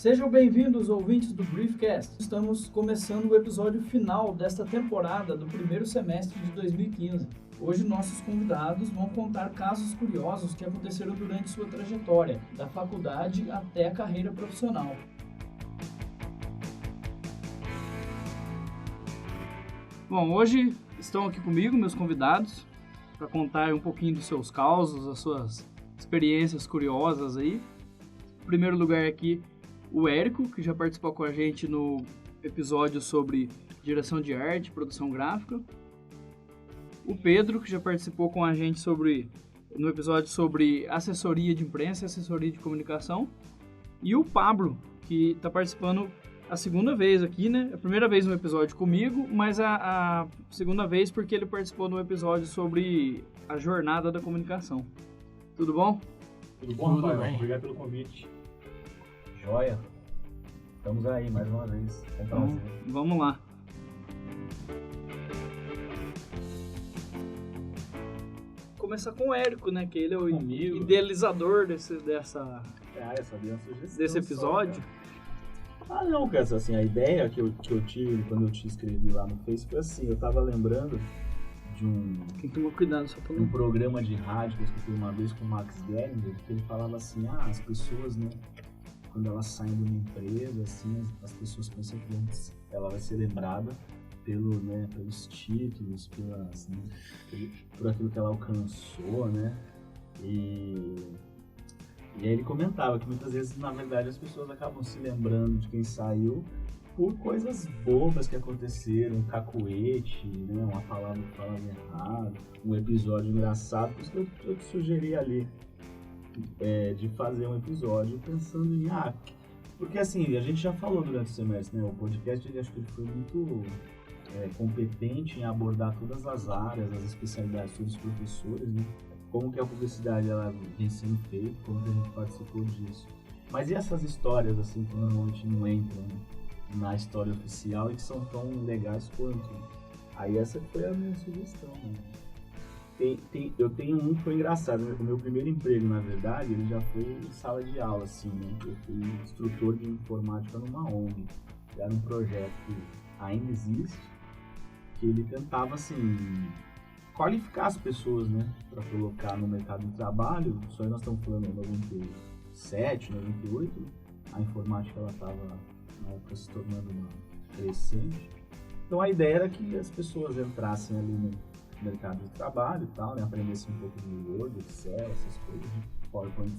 Sejam bem-vindos, ouvintes do Briefcast. Estamos começando o episódio final desta temporada do primeiro semestre de 2015. Hoje nossos convidados vão contar casos curiosos que aconteceram durante sua trajetória, da faculdade até a carreira profissional. Bom, hoje estão aqui comigo meus convidados para contar um pouquinho dos seus causos, as suas experiências curiosas aí. Em primeiro lugar aqui, o Érico, que já participou com a gente no episódio sobre direção de arte, produção gráfica. O Pedro, que já participou com a gente no episódio sobre assessoria de imprensa e assessoria de comunicação. E o Pablo, que está participando a segunda vez aqui, né? A primeira vez no episódio comigo, mas a segunda vez porque ele participou no episódio sobre a jornada da comunicação. Tudo bom? Tudo bom, Rafael? Bem. Obrigado pelo convite. Joia. Estamos aí mais uma vez. Então, vamos lá. Começar com o Érico, né? Que ele é o idealizador desse episódio. Não, cara, assim, a ideia que eu tive quando eu te escrevi lá no Facebook foi assim, eu tava lembrando de Quem tomou cuidado, só um programa de rádio que eu escutei uma vez com o Max Geringer, que ele falava assim, as pessoas, né, quando elas saem de uma empresa, assim, as pessoas pensam que ela vai ser lembrada pelos títulos, por aquilo que ela alcançou, né, E aí ele comentava que muitas vezes, na verdade, as pessoas acabam se lembrando de quem saiu por coisas bobas que aconteceram, um cacuete, né, uma palavra que falava errado, um episódio engraçado. Por isso que eu te sugeri ali de fazer um episódio pensando em... porque assim, a gente já falou durante o semestre, né, o podcast, acho que ele foi muito competente em abordar todas as áreas, as especialidades dos professores, né? Como que a publicidade ela vem sendo feita, como que a gente participou disso. Mas e essas histórias assim que normalmente não entram na história oficial e que são tão legais quanto? Aí essa foi a minha sugestão, né? Eu tenho um que foi engraçado, né? O meu primeiro emprego, na verdade, ele já foi em sala de aula, assim, né? Eu fui instrutor de informática numa ONG. Era um projeto que ainda existe, que ele tentava, assim, qualificar as pessoas, né, para colocar no mercado de trabalho. Só aí nós estamos falando em 97, 98, a informática ela estava na época se tornando uma crescente. Então a ideia era que as pessoas entrassem ali no mercado de trabalho e tal, né, aprendessem um pouco de Word, Excel, essas coisas, PowerPoint.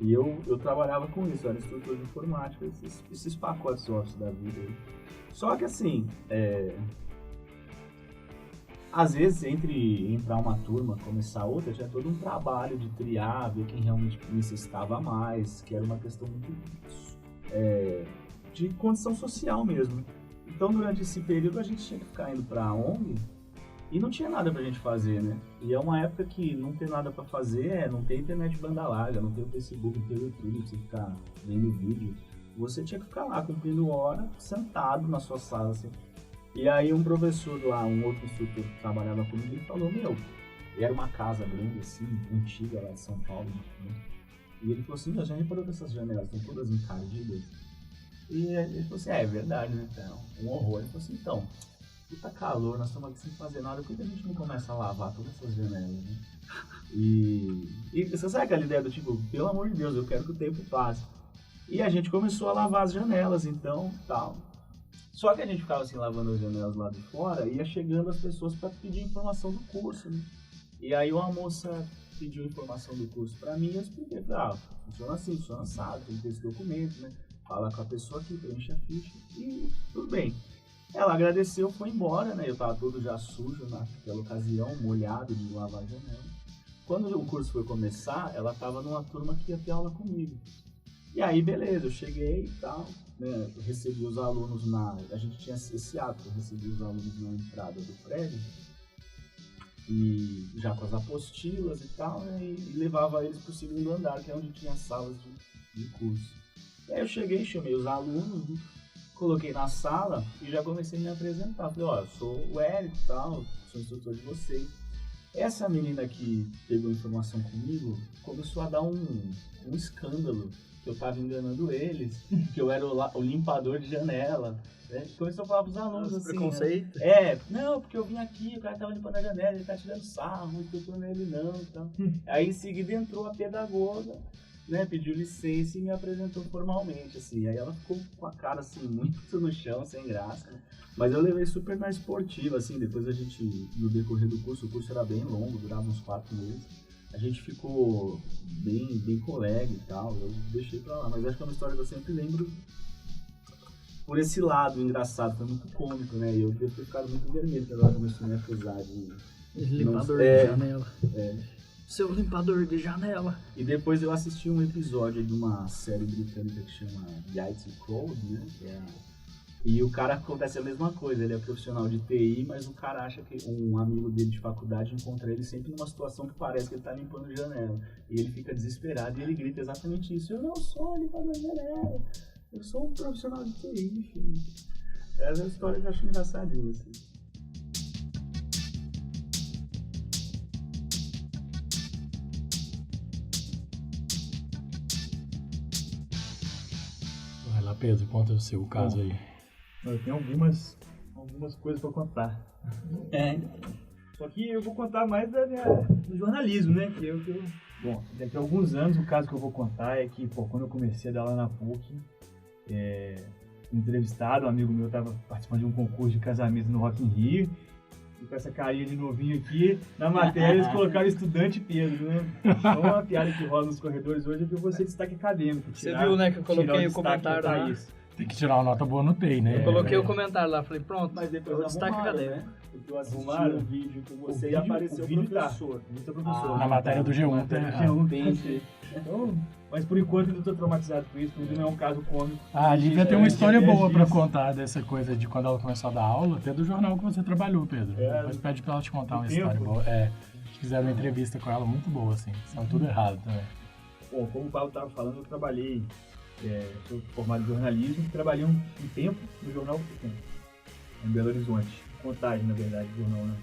E eu trabalhava com isso, eu era instrutor de informática, esses pacotes Office da vida aí. Só que assim, às vezes, entre entrar uma turma e começar outra, tinha todo um trabalho de triar, ver quem realmente necessitava mais, que era uma questão muito de condição social mesmo. Então, durante esse período, a gente tinha que ficar indo para a ONG e não tinha nada pra gente fazer, né? E é uma época que não tem nada pra fazer, não tem internet banda larga, não tem o Facebook, não tem o YouTube pra você ficar vendo vídeo. Você tinha que ficar lá, cumprindo hora, sentado na sua sala, assim. E aí um professor lá, um outro instrutor que trabalhava comigo, ele falou, era uma casa grande assim, antiga lá de São Paulo, né? E ele falou assim, já reparou que essas janelas estão todas encardidas? E ele falou assim, é verdade, né? Então, um horror. Ele falou assim, então, puta calor, nós estamos aqui sem fazer nada, por que a gente não começa a lavar todas essas janelas, né? E você sabe aquela ideia do tipo, pelo amor de Deus, eu quero que o tempo passe. E a gente começou a lavar as janelas, então, tal. Só que a gente ficava assim, lavando as janelas lá de fora, e ia chegando as pessoas para pedir informação do curso, né? E aí uma moça pediu informação do curso para mim, e eu expliquei, funciona assim, funciona assado, tem que ter esse documento, né? Fala com a pessoa aqui, preenche a ficha, e tudo bem. Ela agradeceu, foi embora, né? Eu tava todo já sujo naquela ocasião, molhado de lavar a janela. Quando o curso foi começar, ela tava numa turma que ia ter aula comigo. E aí, beleza, eu cheguei e tal, né, eu recebi os alunos a gente tinha esse hábito, eu recebi os alunos na entrada do prédio, e já com as apostilas e tal, né, e levava eles pro segundo andar, que é onde tinha as salas de curso. E aí eu cheguei, chamei os alunos, coloquei na sala e já comecei a me apresentar. Falei, eu sou o Érico e tal, sou instrutor de vocês. Essa menina que pegou informação comigo começou a dar um escândalo, que eu tava enganando eles, que eu era o limpador de janela. Né? Começou a falar pros alunos assim. Preconceito? Né? Não, porque eu vim aqui, o cara tava limpando a janela, ele tá tirando sarro, que eu tô nele não. Então. Aí em seguida entrou a pedagoga, né, pediu licença e me apresentou formalmente, assim. Aí ela ficou com a cara assim, muito no chão, sem graça. Né? Mas eu levei super na esportiva, assim. Depois a gente, no decorrer do curso, o curso era bem longo, durava uns 4 meses. A gente ficou bem colega e tal, eu deixei pra lá. Mas acho que é uma história que eu sempre lembro por esse lado engraçado, foi muito cômico, né? E eu devo ter ficado muito vermelho quando ela começou a me acusar de... Limpador de janela. É. Seu limpador de janela. E depois eu assisti um episódio de uma série britânica que chama IT Crowd, né? E o cara acontece a mesma coisa, ele é profissional de TI, mas o cara acha que um amigo dele de faculdade encontra ele sempre numa situação que parece que ele tá limpando janela. E ele fica desesperado e ele grita exatamente isso: eu não sou limpador de janela, eu sou um profissional de TI, enfim. Essa é a história que eu acho engraçadinha, assim. Vai lá, Pedro, conta o seu caso aí. Eu tenho algumas coisas para contar. Só que eu vou contar mais do jornalismo, né? Bom, daqui a alguns anos o caso que eu vou contar é que, quando eu comecei a dar lá na PUC, entrevistado, um amigo meu estava participando de um concurso de casamento no Rock in Rio, e com essa carinha de novinho aqui, na matéria eles colocaram estudante Pedro, né? Então uma piada que rola nos corredores hoje é que eu vou ser destaque acadêmico. Você viu, né, que eu coloquei o comentário lá. Tem que tirar uma nota boa no TEI, né? Eu coloquei o comentário lá, falei, pronto, mas depois eu destaque acadêmico. Né? Porque eu assisti um vídeo com você e apareceu o professor. Na matéria do G1. Então, mas por enquanto eu estou traumatizado com isso, porque não é um caso cômico. A Lívia tem uma história boa pra contar dessa coisa de quando ela começou a dar aula, até do jornal que você trabalhou, Pedro. Depois pede pra ela te contar uma história boa. Fizeram uma entrevista com ela muito boa, assim. São tudo errado também. Bom, como o Paulo estava falando, eu trabalhei, sou formado em jornalismo, trabalhei um tempo no jornal O Tempo, em Belo Horizonte. Contagem, na verdade, do jornal, né?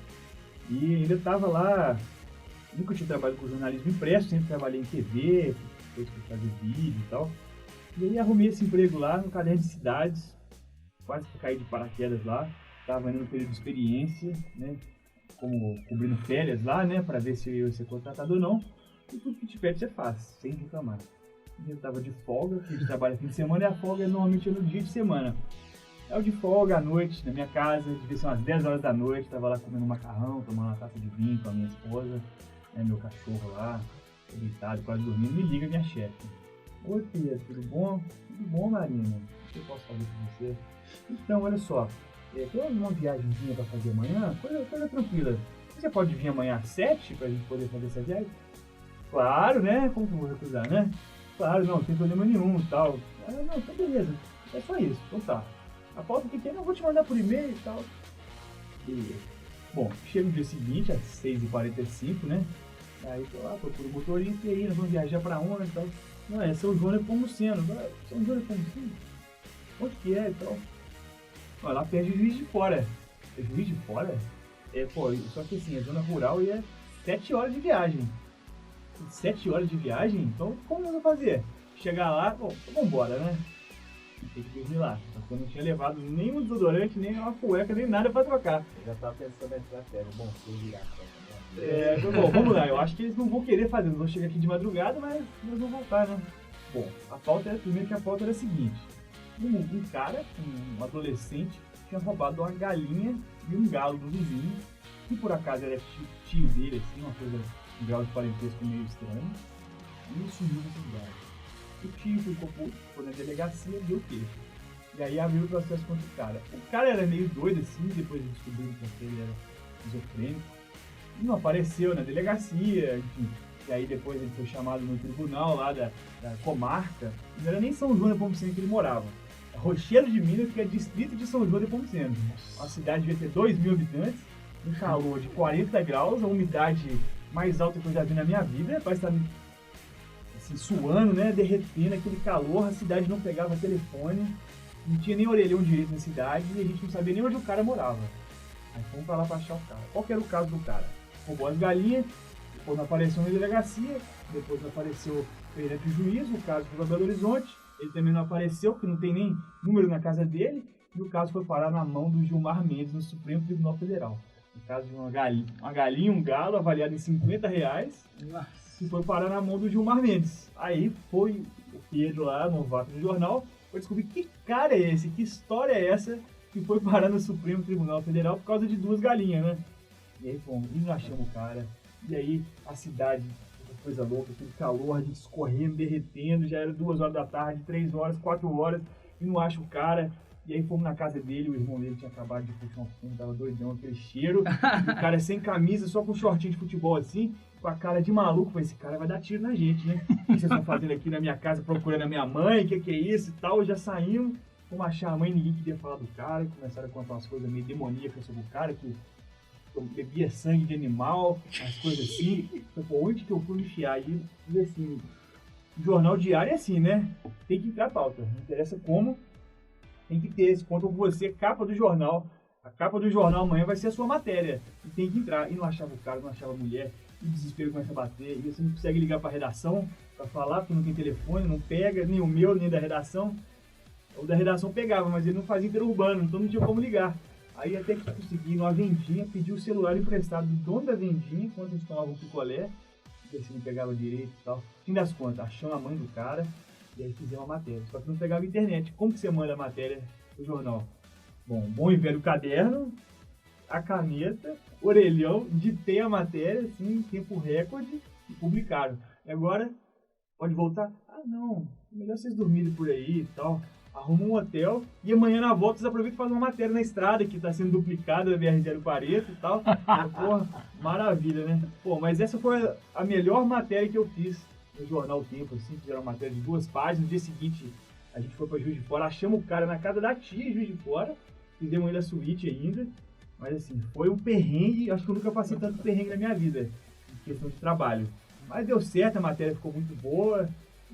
E ainda estava lá, nunca tinha trabalhado com jornalismo impresso, sempre trabalhei em TV, depois que fazer vídeo e tal. E aí arrumei esse emprego lá no Caderno de Cidades, quase que caí de paraquedas lá, estava indo no período de experiência, né? Como cobrindo férias lá, né? Para ver se eu ia ser contratado ou não. E tudo que te pede você faz, sem reclamar. Eu estava de folga, porque a gente trabalha fim de semana e a folga normalmente é no dia de semana. Eu de folga à noite, na minha casa, devia ser umas 10 horas da noite, estava lá comendo macarrão, tomando uma taça de vinho com a minha esposa, né, meu cachorro lá, deitado, quase dormindo, me liga minha chefe. Oi, Pedro, tudo bom? Tudo bom, Marina? O que eu posso fazer com você? Então, olha só, tem uma viagemzinha para fazer amanhã, coisa tranquila. Você pode vir amanhã às 7 para a gente poder fazer essa viagem? Claro, né? Como que eu vou recusar, né? Claro, não tem problema nenhum e tal. Não, tá beleza, é só isso, então tá. A pauta que tem, eu vou te mandar por e-mail e tal. E, bom, chega no dia seguinte, às 6h45, né? Aí tô lá, procuro o motorista e aí, nós vamos viajar pra onde e tal. Não, é São João de Nepomuceno. São João de Nepomuceno? Onde que é e tal? Olha, lá perto de Juiz de Fora. É Juiz de Fora? Só que assim, é zona rural e é 7 horas de viagem. 7 horas de viagem? Então, como eu vou fazer? Chegar lá, bom, vamos embora, né? Tem que dormir lá. Porque eu não tinha levado nem um desodorante, nem uma cueca, nem nada pra trocar. Eu já tava pensando na estratégia. Bom, se eu virar bom, vamos lá. Eu acho que eles não vão querer fazer. Eles vão chegar aqui de madrugada, mas eles vão voltar, né? Bom, primeiro que a pauta era a seguinte. Um cara, um adolescente, tinha roubado uma galinha e um galo do vizinho, que por acaso era tio dele, assim, uma coisa, um grau de parentesco meio estranho, e sumiu nesse lugar. O tio foi na delegacia, deu queixa. E aí abriu o processo contra o cara. O cara era meio doido assim, depois de descobrir que ele era esquizofrênico. E não apareceu na delegacia, enfim. E aí depois ele foi chamado no tribunal lá da comarca. Não era nem São João de Nepomuceno que ele morava. É Rochedo de Minas, que é distrito de São João de Nepomuceno. A cidade devia ter 2.000 habitantes, um calor de 40 graus, a umidade mais alta que eu já vi na minha vida, parece estar assim, suando, né, derretendo aquele calor, a cidade não pegava telefone, não tinha nem orelhão direito na cidade e a gente não sabia nem onde o cara morava. Aí fomos pra lá pra achar o cara. Qual que era o caso do cara? roubou as galinhas, depois não apareceu na delegacia, depois não apareceu perante o juiz, o caso foi para Belo Horizonte, ele também não apareceu, porque não tem nem número na casa dele, e o caso foi parar na mão do Gilmar Mendes no Supremo Tribunal Federal. No caso de uma galinha, um galo, avaliado em R$50, que foi parar na mão do Gilmar Mendes. Aí foi o Pedro lá, novato do jornal, foi descobrir que cara é esse, que história é essa que foi parar no Supremo Tribunal Federal por causa de 2 galinhas, né? E aí, bom, e nós achamos o cara, e aí a cidade, coisa louca, aquele calor, a gente escorrendo, derretendo, já era 2 horas da tarde, 3 horas, 4 horas, e não acha o cara. E aí fomos na casa dele, o irmão dele tinha acabado de puxar um fumo, tava doidão, aquele cheiro, o cara sem camisa, só com shortinho de futebol assim, com a cara de maluco. Falei, esse cara vai dar tiro na gente, né? O que vocês estão fazendo aqui na minha casa, procurando a minha mãe, que é isso e tal? Já saímos, fomos achar a mãe, ninguém queria falar do cara, começaram a contar umas coisas meio demoníacas sobre o cara, que bebia sangue de animal, as coisas assim. Falei, pô, onde que eu fui me enfiar? E assim, jornal diário é assim, né? Tem que entrar a pauta, não interessa como, tem que ter esse ponto. Você, capa do jornal, a capa do jornal amanhã vai ser a sua matéria, e tem que entrar. E não achava o cara, não achava a mulher, e o desespero começa a bater, e você não consegue ligar para a redação para falar, porque não tem telefone, não pega, nem o meu, nem da redação. O da redação pegava, mas ele não fazia interurbano, então não tinha como ligar. Aí até que consegui, numa vendinha, pedi o celular emprestado do dono da vendinha, enquanto eles tomavam picolé, ver se não pegava direito e tal. Fim das contas, achamos a mãe do cara, e aí fizemos a matéria. Só que não pegava internet. Como que você manda a matéria pro jornal? Bom e velho caderno, a caneta, orelhão, ditei a matéria, assim, em tempo recorde, e publicaram. E agora, pode voltar? Ah, não, melhor vocês dormirem por aí e tal. Arruma um hotel e amanhã na volta vocês aproveitam e fazem uma matéria na estrada que está sendo duplicada da BR-040 e tal. Pô, maravilha, né? Pô, mas essa foi a melhor matéria que eu fiz no jornal Tempo, assim, fizeram uma matéria de 2 páginas. No dia seguinte a gente foi para Juiz de Fora, achamos o cara na casa da tia em Juiz de Fora, fizemos ele a suíte ainda, mas assim, foi um perrengue, acho que eu nunca passei tanto perrengue na minha vida, em questão de trabalho. Mas deu certo, a matéria ficou muito boa.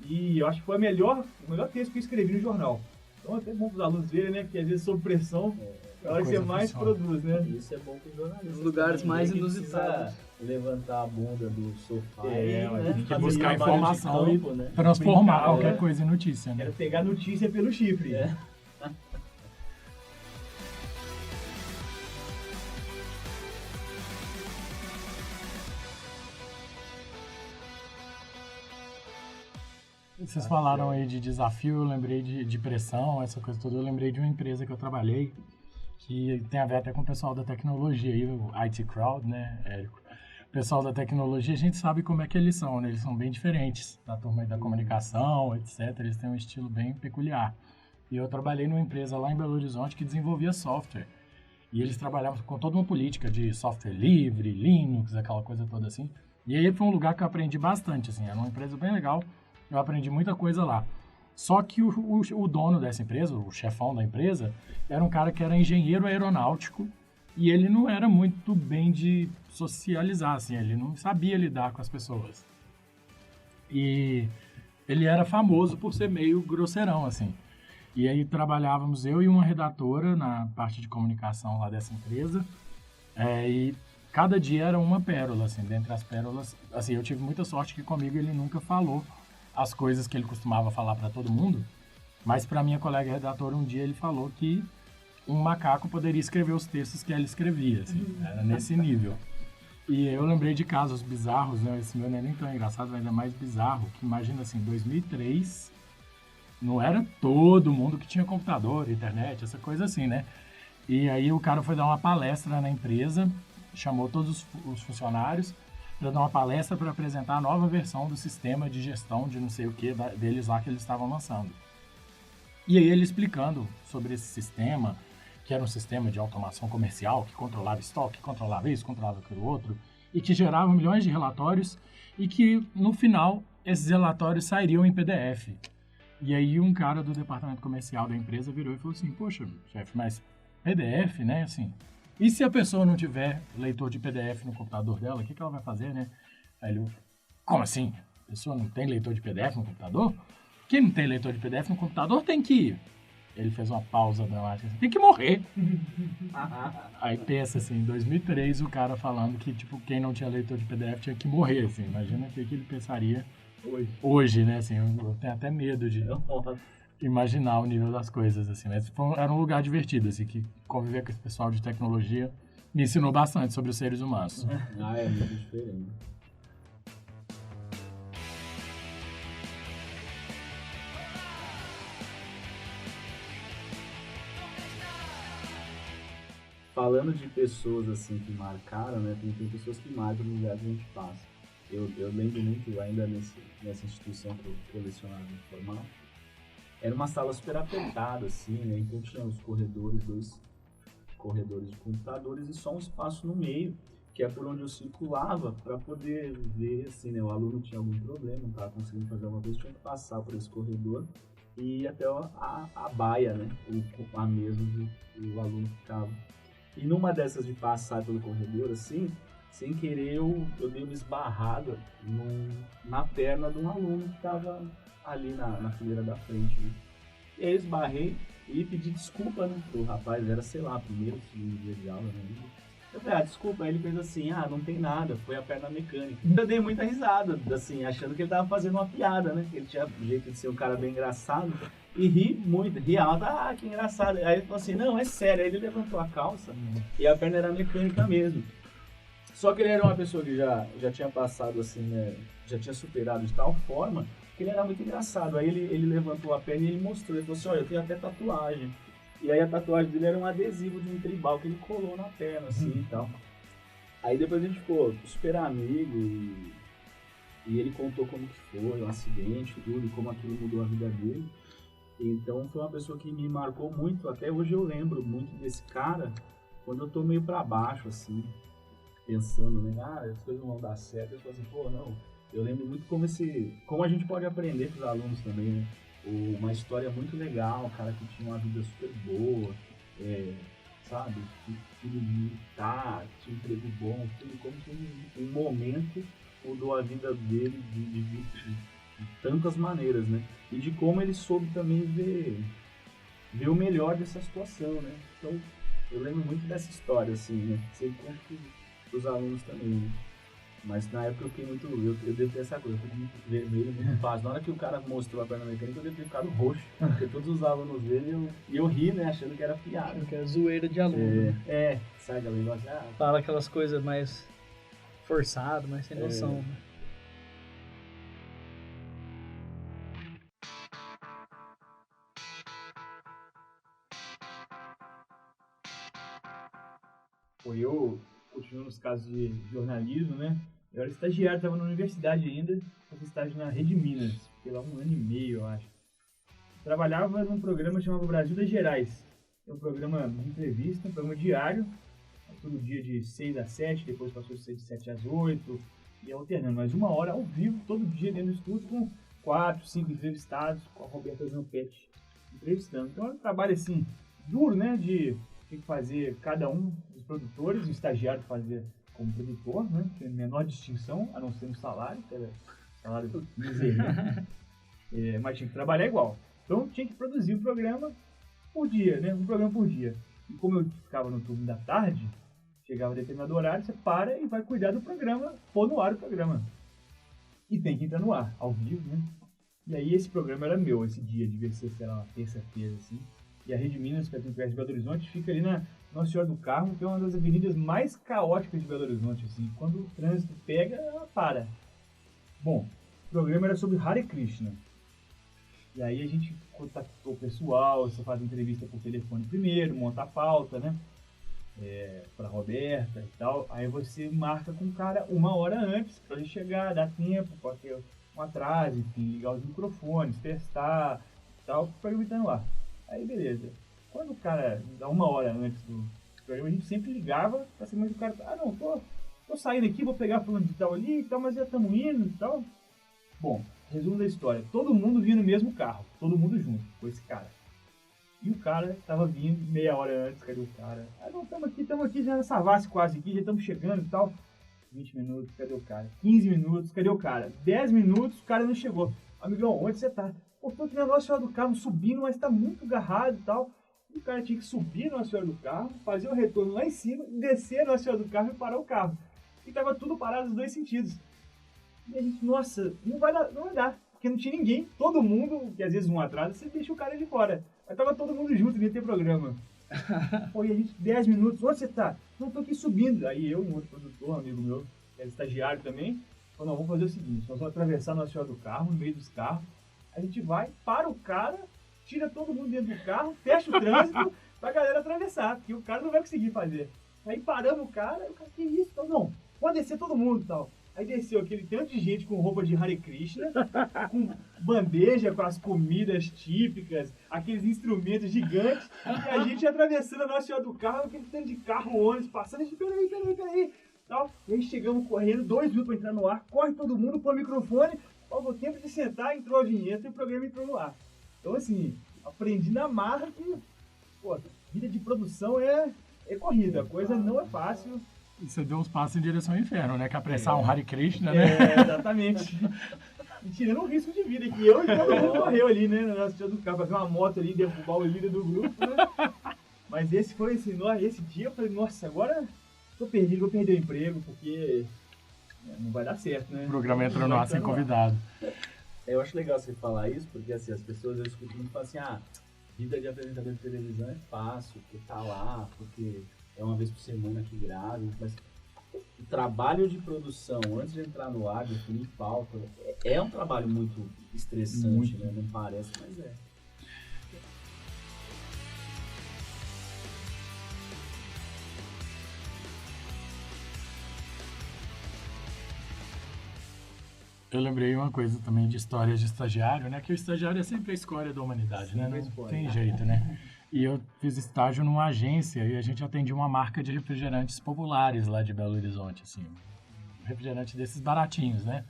E eu acho que foi o melhor texto que eu escrevi no jornal. Então é até bom para os alunos verem, né? Porque às vezes sob pressão é a hora que você mais produz, né? Isso é bom para os jornalistas. Os lugares também, mais que inusitados. Levantar a bunda do sofá. Tem que fazer buscar trabalho de informação campo, e né? transformar Brincar, qualquer né? coisa em notícia, né? Era pegar notícia pelo chifre. Vocês falaram aí de desafio, eu lembrei de pressão, essa coisa toda. Eu lembrei de uma empresa que eu trabalhei, que tem a ver até com o pessoal da tecnologia, aí, o IT Crowd, né, Érico? O pessoal da tecnologia, a gente sabe como é que eles são, né? Eles são bem diferentes da turma aí da comunicação, etc. Eles têm um estilo bem peculiar. E eu trabalhei numa empresa lá em Belo Horizonte que desenvolvia software. E eles trabalhavam com toda uma política de software livre, Linux, aquela coisa toda assim. E aí foi um lugar que eu aprendi bastante, assim. Era uma empresa bem legal. Eu aprendi muita coisa lá. Só que o dono dessa empresa, o chefão da empresa, era um cara que era engenheiro aeronáutico e ele não era muito bem de socializar, assim, ele não sabia lidar com as pessoas. E ele era famoso por ser meio grosseirão, assim. E aí trabalhávamos eu e uma redatora na parte de comunicação lá dessa empresa, e cada dia era uma pérola, assim, dentre as pérolas, assim, eu tive muita sorte que comigo ele nunca falou as coisas que ele costumava falar para todo mundo, mas para minha colega redatora um dia ele falou que um macaco poderia escrever os textos que ela escrevia, assim, era nesse nível. E eu lembrei de casos bizarros, né? Esse meu não é nem tão engraçado, mas é mais bizarro, que imagina assim, 2003, não era todo mundo que tinha computador, internet, essa coisa assim, né? E aí o cara foi dar uma palestra na empresa, chamou todos os funcionários para dar uma palestra para apresentar a nova versão do sistema de gestão de não sei o que deles lá que eles estavam lançando. E aí ele explicando sobre esse sistema, que era um sistema de automação comercial, que controlava estoque, controlava isso, controlava aquilo outro, e que gerava milhões de relatórios, e que no final esses relatórios sairiam em PDF. E aí um cara do departamento comercial da empresa virou e falou assim, poxa, chefe, mas PDF, né, assim, e se a pessoa não tiver leitor de PDF no computador dela, o que ela vai fazer, né? Aí ele, como assim? A pessoa não tem leitor de PDF no computador? Quem não tem leitor de PDF no computador tem que ele fez uma pausa dramática, assim, tem que morrer. Aí pensa assim, em 2003 o cara falando que, tipo, quem não tinha leitor de PDF tinha que morrer, assim, imagina o que ele pensaria hoje, né, assim, eu tenho até medo de imaginar o nível das coisas, assim, mas era um lugar divertido, assim, que conviver com esse pessoal de tecnologia me ensinou bastante sobre os seres humanos. É muito diferente. Falando de pessoas assim que marcaram, né? Tem pessoas que marcam no lugar que a gente passa. Eu lembro muito, ainda nessa instituição que eu lecionava informal, era uma sala super apertada, assim, né? Então tinha os corredores, 2 corredores de computadores e só um espaço no meio, que é por onde eu circulava para poder ver, assim, né? O aluno tinha algum problema, não estava conseguindo fazer alguma coisa, tinha que passar por esse corredor e ir até a baia, né? A mesa onde o aluno ficava. E numa dessas de passar pelo corredor, assim, sem querer, eu dei uma esbarrada na perna de um aluno que estava ali na fileira da frente. Né? E aí eu esbarrei e pedi desculpa, né? O rapaz era, sei lá, primeiro, segundo dia de aula, né? Eu falei, desculpa. Aí ele fez assim, não tem nada, foi a perna mecânica. Eu dei muita risada, assim, achando que ele tava fazendo uma piada, né? Que ele tinha jeito de ser um cara bem engraçado. E ri muito, ri alto, que engraçado. Aí ele falou assim, não, é sério. Aí ele levantou a calça e a perna era mecânica mesmo. Só que ele era uma pessoa que já tinha passado assim, né? Já tinha superado de tal forma que ele era muito engraçado. Aí ele levantou a perna e ele mostrou. Ele falou assim, olha, eu tenho até tatuagem. E aí a tatuagem dele era um adesivo de um tribal que ele colou na perna, assim, e tal. Aí depois a gente ficou super amigo e ele contou como que foi, o acidente, tudo, e como aquilo mudou a vida dele. Então foi uma pessoa que me marcou muito, até hoje eu lembro muito desse cara, quando eu tô meio pra baixo, assim, pensando, né, as coisas não vão dar certo, eu falo assim, não, eu lembro muito como a gente pode aprender com os alunos também, né, uma história muito legal, um cara que tinha uma vida super boa, sabe, filho militar, tinha um emprego bom, tudo como que um momento mudou a vida dele de tantas maneiras, né? E de como ele soube também ver o melhor dessa situação, né? Então, eu lembro muito dessa história, assim, né? Sei conto dos alunos também, né? Mas na época eu fiquei muito... Eu devo ter essa coisa, eu fiquei muito vermelho, muito fácil. Na hora que o cara mostrou a perna mecânica, eu devo ter ficado roxo. Porque todos os alunos dele, eu ri, né? Achando que era piada. Que era zoeira de aluno. Sabe aquele negócio? Fala aquelas coisas mais forçadas, mais sem noção, né? Eu continuo nos casos de jornalismo, né? Eu era estagiário, estava na universidade ainda, fazia estágio na Rede Minas, fiquei lá 1 ano e meio, eu acho. Trabalhava num programa chamado Brasil das Gerais. É um programa de entrevista, um programa diário, todo dia de 6 às 7, depois passou de 7 às 8, e alternando, mas 1 hora ao vivo, todo dia dentro do estúdio, com 4, 5 entrevistados, com a Roberta Zampetti entrevistando. Então é um trabalho assim, duro, né, de ter que fazer cada um dos produtores, o estagiário fazer como produtor, né? Tem menor distinção, a não ser no salário, que era salário miserável. Mas tinha que trabalhar igual. Então tinha que produzir um programa por dia, né? Um programa por dia. E como eu ficava no turno da tarde, chegava a determinado horário, você para e vai cuidar do programa, pôr no ar o programa. E tem que entrar no ar, ao vivo, né? E aí esse programa era meu, esse dia, devia ser, sei lá, uma terça-feira, assim. E a Rede Minas, que é perto de Belo Horizonte, fica ali na Nossa Senhora do Carmo, que é uma das avenidas mais caóticas de Belo Horizonte, assim. Quando o trânsito pega, ela para. Bom, o programa era sobre Hare Krishna. E aí a gente contactou o pessoal, você faz entrevista por telefone primeiro, monta a pauta, né? Pra Roberta e tal. Aí você marca com o cara 1 hora antes, pra ele chegar, dar tempo, pode ter um atraso, enfim, ligar os microfones, testar e tal, pra ele estar no ar. Aí beleza. Quando o cara dá 1 hora antes do programa, a gente sempre ligava pra saber que o cara, não, tô saindo aqui, vou pegar fulano de tal ali e tal, mas já estamos indo e tal. Bom, resumo da história. Todo mundo vinha no mesmo carro, todo mundo junto com esse cara. E o cara tava vindo meia hora antes, cadê o cara? Não, estamos aqui já na Savassi quase aqui, já estamos chegando e tal. 20 minutos, cadê o cara? 15 minutos, cadê o cara? 10 minutos, o cara não chegou. Amigão, onde você tá? Pô, tô aqui na Nossa Senhora do Carmo subindo, mas tá muito agarrado e tal. E o cara tinha que subir na Nossa Senhora do Carmo, fazer o retorno lá em cima, descer na Nossa Senhora do Carmo e parar o carro. E tava tudo parado nos dois sentidos. E a gente, nossa, não vai dar. Porque não tinha ninguém, todo mundo, que às vezes um atrasa, você deixa o cara de fora. Mas tava todo mundo junto, nem ter programa. Pô, e a gente, 10 minutos, onde você tá? Não, tô aqui subindo. Aí eu, um outro produtor, um amigo meu, que é estagiário também, falou, não, vamos fazer o seguinte, nós vamos atravessar a Nossa Senhora do Carmo, no meio dos carros, a gente vai, para o cara, tira todo mundo dentro do carro, fecha o trânsito pra galera atravessar, porque o cara não vai conseguir fazer. Aí paramos o cara, que isso? Então, não, pode descer todo mundo e tal. Aí desceu aquele tanto de gente com roupa de Hare Krishna, com bandeja, com as comidas típicas, aqueles instrumentos gigantes, e a gente atravessando a Nossa Senhora do Carro, aquele tanto de carro, ônibus, passando, a gente, peraí, tal. E aí chegamos correndo, 2 minutos para entrar no ar, corre todo mundo, põe o microfone, faltou tempo de sentar, entrou a vinheta e o programa entrou no ar. Então, assim, aprendi na marra que, pô, vida de produção é corrida, a coisa não é fácil. E você deu uns passos em direção ao inferno, né? Que apressar um Hare Krishna, né? Exatamente. E tirando um risco de vida, que eu e todo mundo correu ali, né? Na Nossa Senhora do Carmo, pra ver uma moto ali, derrubar o líder do grupo, né? Mas esse foi, assim, esse dia eu falei, nossa, agora tô perdido, vou perder o emprego, porque não vai dar certo, né? O programa entrou no ar sem convidado. Eu acho legal você falar isso, porque assim, as pessoas, eu escuto muito falam assim, vida de apresentador de televisão é fácil, porque tá lá, porque é uma vez por semana que grava, mas o trabalho de produção, antes de entrar no ar, definir pauta, é um trabalho muito estressante, né? Não parece, mas é. Eu lembrei uma coisa também de história de estagiário, né? Que o estagiário é sempre a escória da humanidade, né? Não tem jeito, né? E eu fiz estágio numa agência e a gente atendia uma marca de refrigerantes populares lá de Belo Horizonte, assim. Refrigerante desses baratinhos, né?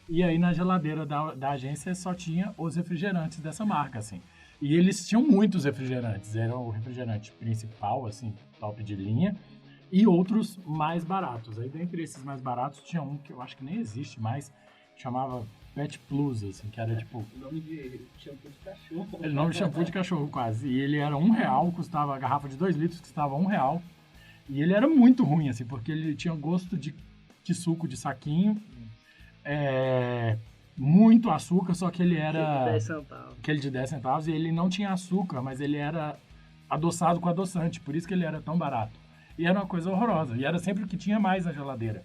E aí na geladeira da agência só tinha os refrigerantes dessa marca, assim. E eles tinham muitos refrigerantes. Era o refrigerante principal, assim, top de linha. E outros mais baratos. Aí dentre esses mais baratos tinha um que eu acho que nem existe mais, chamava Pet Plus, assim, que era tipo... Nome de shampoo de cachorro. Nome de shampoo de cachorro, quase. E ele era R$1, custava, a garrafa de 2 litros custava R$1. E ele era muito ruim, assim, porque ele tinha gosto de suco de saquinho. Muito açúcar, só que ele era... Aquele de 10 centavos. E ele não tinha açúcar, mas ele era adoçado com adoçante, por isso que ele era tão barato. E era uma coisa horrorosa. E era sempre o que tinha mais na geladeira.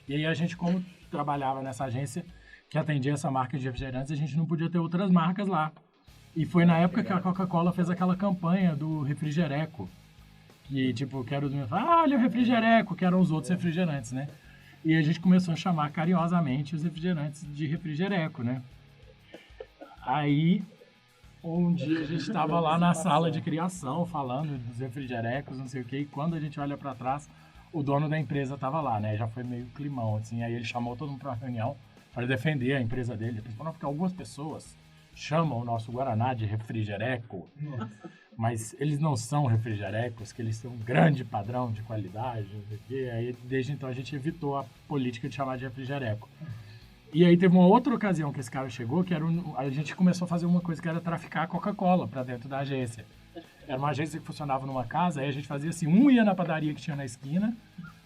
E aí a gente, como trabalhava nessa agência que atendia essa marca de refrigerantes, a gente não podia ter outras marcas lá. E foi na época que a Coca-Cola fez aquela campanha do refrigereco. Que, tipo, que era olha o refrigereco, que eram os outros refrigerantes, né? E a gente começou a chamar carinhosamente os refrigerantes de refrigereco, né? Aí, um dia a gente estava lá na sala de criação, falando dos refrigerecos, não sei o quê, e quando a gente olha para trás, o dono da empresa estava lá, né? Já foi meio climão, assim. Aí ele chamou todo mundo para uma reunião para defender a empresa dele. Ele falou, porque algumas pessoas chamam o nosso Guaraná de refrigereco, mas eles não são refrigerecos, que eles têm um grande padrão de qualidade, não sei o quê. Aí, desde então, a gente evitou a política de chamar de refrigereco. E aí teve uma outra ocasião que esse cara chegou, que era a gente começou a fazer uma coisa que era traficar Coca-Cola para dentro da agência. Era uma agência que funcionava numa casa, aí a gente fazia assim, ia na padaria que tinha na esquina,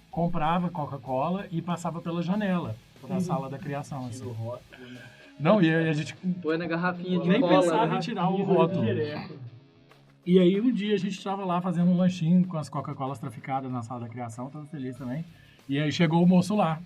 comprava Coca-Cola e passava pela janela, da sala da criação. Assim. Não, e aí a gente... Põe na garrafinha de nem cola. Nem pensava em tirar o rótulo. E aí um dia a gente estava lá fazendo um lanchinho com as Coca-Colas traficadas na sala da criação, tava feliz também. E aí chegou o moço lá.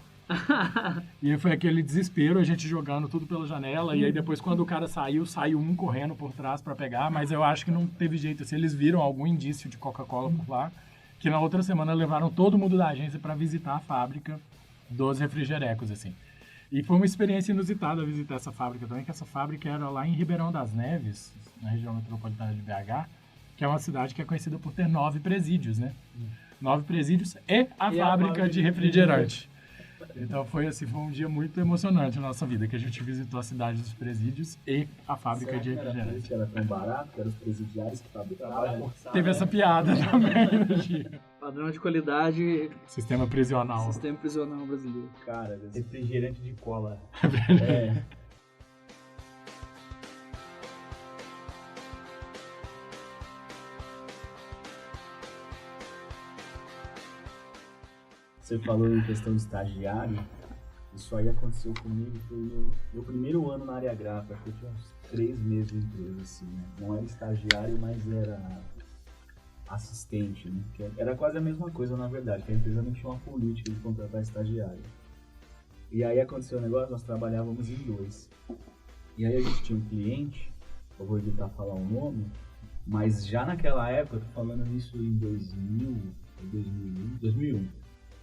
E aí foi aquele desespero, a gente jogando tudo pela janela. E aí depois quando o cara saiu um correndo por trás para pegar. Mas eu acho que não teve jeito, assim, eles viram algum indício de Coca-Cola por lá. Que na outra semana levaram todo mundo da agência para visitar a fábrica dos refrigerecos, assim. E foi uma experiência inusitada visitar essa fábrica também, que essa fábrica era lá em Ribeirão das Neves, na região metropolitana de BH, que é uma cidade que é conhecida por ter 9 presídios, né? 9 presídios e a fábrica de refrigerante. Então foi um dia muito emocionante na nossa vida, que a gente visitou a cidade dos presídios e a fábrica de refrigerante. Que era tão barato, que eram os presidiários que fabricavam. Teve essa piada também no dia. Padrão de qualidade. Sistema prisional. Sistema prisional brasileiro. Cara, refrigerante de cola. você falou em questão de estagiário, isso aí aconteceu comigo, foi no meu primeiro ano na área gráfica, eu tinha uns 3 meses de empresa, assim, né? Não era estagiário, mas era assistente, né? Que era quase a mesma coisa, na verdade, que a empresa não tinha uma política de contratar estagiário. E aí aconteceu um negócio, nós trabalhávamos em 2. E aí a gente tinha um cliente, eu vou evitar falar o nome, mas já naquela época, eu tô falando isso em 2001,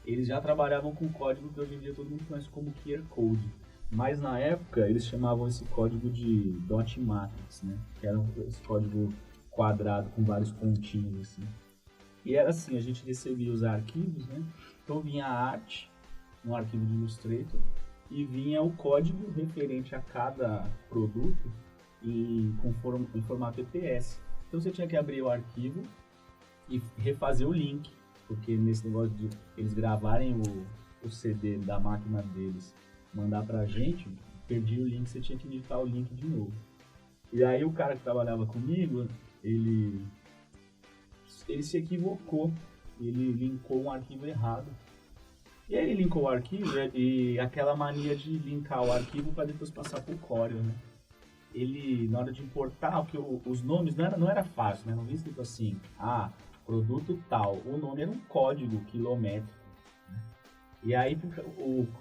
eles já trabalhavam com código que hoje em dia todo mundo conhece como QR Code. Mas na época eles chamavam esse código de dot matrix, né? Que era esse código quadrado com vários pontinhos assim. E era assim, a gente recebia os arquivos, né? Então vinha a arte, um arquivo de Illustrator, e vinha o código referente a cada produto em formato EPS. Então você tinha que abrir o arquivo e refazer o link, porque nesse negócio de eles gravarem o CD da máquina deles, mandar pra gente, perdi o link, você tinha que digitar o link de novo. E aí o cara que trabalhava comigo, ele se equivocou, ele linkou um arquivo errado. E aí ele linkou o arquivo e aquela mania de linkar o arquivo para depois passar pro Corel, né? Ele, na hora de importar, porque os nomes não era fácil, né? Não vinha escrito assim, produto tal. O nome era um código quilométrico, né? E aí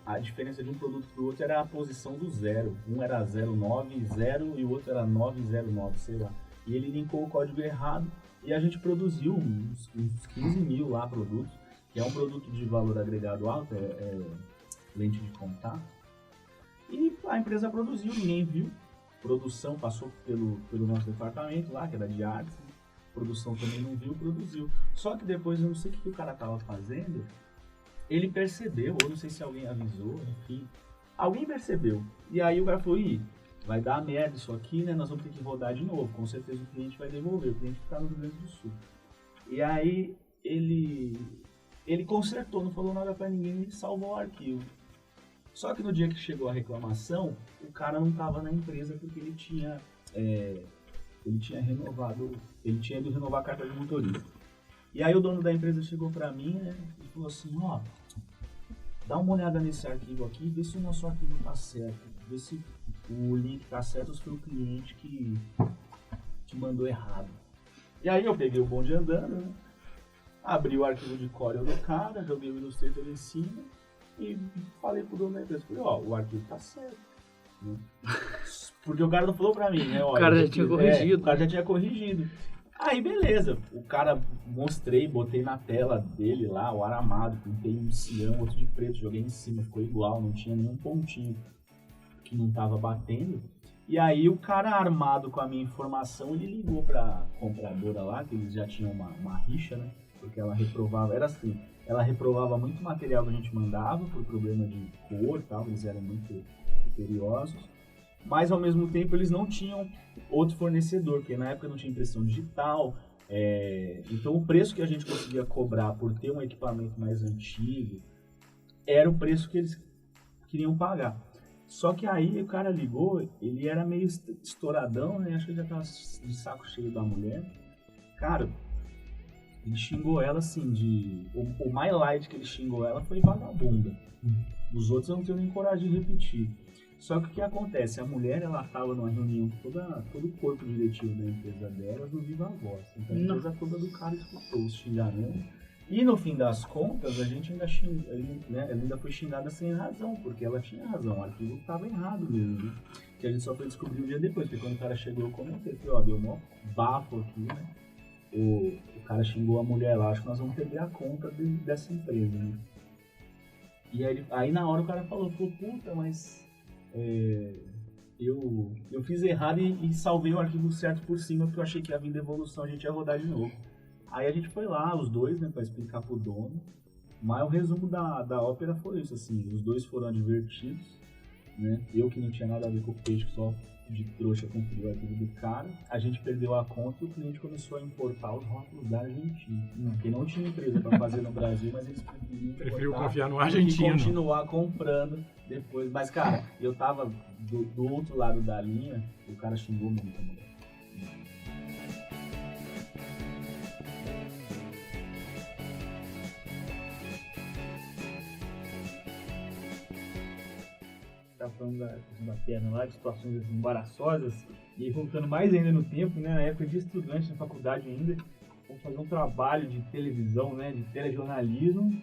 a diferença de um produto para o outro era a posição do zero. Um era 090 e o outro era 909, sei lá. E ele linkou o código errado e a gente produziu uns 15 mil lá produtos, que é um produto de valor agregado alto, lente de contato. E a empresa produziu, ninguém viu. Produção passou pelo nosso departamento lá, que era de artes. Produção também não viu, produziu. Só que depois, eu não sei o que o cara tava fazendo, ele percebeu, ou não sei se alguém avisou, enfim. Alguém percebeu. E aí o cara falou, vai dar merda isso aqui, né? Nós vamos ter que rodar de novo. Com certeza o cliente vai devolver, o cliente está no Rio Grande do Sul. E aí ele consertou, não falou nada pra ninguém, ele salvou o arquivo. Só que no dia que chegou a reclamação, o cara não estava na empresa porque ele tinha ido renovar a carta de motorista. E aí o dono da empresa chegou pra mim, né, e falou assim, dá uma olhada nesse arquivo aqui, vê se o nosso arquivo tá certo, vê se o link tá certo ou se foi o cliente que mandou errado. E aí eu peguei o bonde andando, né, abri o arquivo de Corel do cara, joguei o Illustrator em cima e falei pro dono da empresa, falei, o arquivo tá certo. Porque o cara não falou pra mim, né? O cara já tinha corrigido. O cara já tinha corrigido. Aí beleza, o cara botei na tela dele lá, o aramado, pintei um cian, outro de preto, joguei em cima, ficou igual, não tinha nenhum pontinho que não tava batendo. E aí o cara armado com a minha informação, ele ligou pra compradora lá, que eles já tinham uma rixa, né? Porque ela reprovava, era assim, ela reprovava muito material que a gente mandava por problema de cor e tal, eles eram muito criteriosos. Mas ao mesmo tempo eles não tinham outro fornecedor, porque na época não tinha impressão digital, então o preço que a gente conseguia cobrar por ter um equipamento mais antigo era o preço que eles queriam pagar. Só que aí o cara ligou, ele era meio estouradão, né? Acho que ele já tava de saco cheio da mulher. Cara, ele xingou ela assim, o mais light que ele xingou ela foi vagabunda. Os outros eu não tenho nem coragem de repetir. Só que o que acontece? A mulher, ela estava numa reunião com todo o corpo diretivo da empresa dela no Viva Voz. Então a empresa toda do cara escutou os xingamentos. E no fim das contas, a gente ela ainda foi xingada sem razão, porque ela tinha razão, o arquivo estava errado mesmo, né? Que a gente só foi descobrir um dia depois, porque quando o cara chegou eu comentei, deu um bafo aqui, né? O cara xingou a mulher lá, acho que nós vamos perder a conta dessa empresa, né? E aí na hora o cara falou, puta, mas... eu fiz errado e salvei o arquivo certo por cima, porque eu achei que ia vir devolução, a gente ia rodar de novo. Aí a gente foi lá, os dois, né, pra explicar pro dono. Mas o resumo da ópera foi isso, assim, os dois foram advertidos, né? Eu que não tinha nada a ver com o peixe, só de trouxa conferiu o arquivo do cara. A gente perdeu a conta e o cliente começou a importar os rótulos da Argentina. Porque não tinha empresa pra fazer no Brasil, mas eles preferiu confiar no argentino. E continuar comprando depois. Mas, cara, eu tava do outro lado da linha, o cara xingou muito a mulher. estava falando da questão da perna lá, de situações assim, embaraçosas, e aí, voltando mais ainda no tempo, né, na época de estudante na faculdade ainda, vamos fazer um trabalho de televisão, né, de telejornalismo,